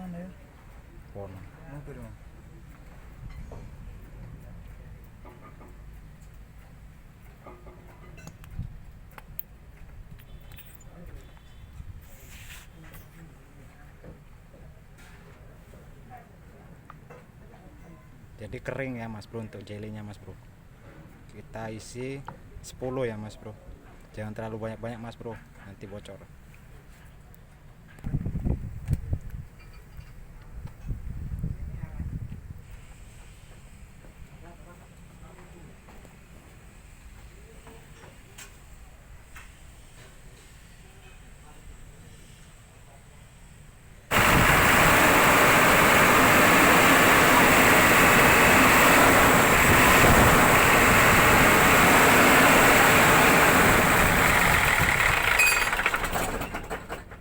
mana ya? Pono. Mau ke rumah. Jadi kering ya Mas Bro untuk jelinya Mas Bro. Kita isi 10 ya Mas Bro. Jangan terlalu banyak-banyak Mas Bro, nanti bocor.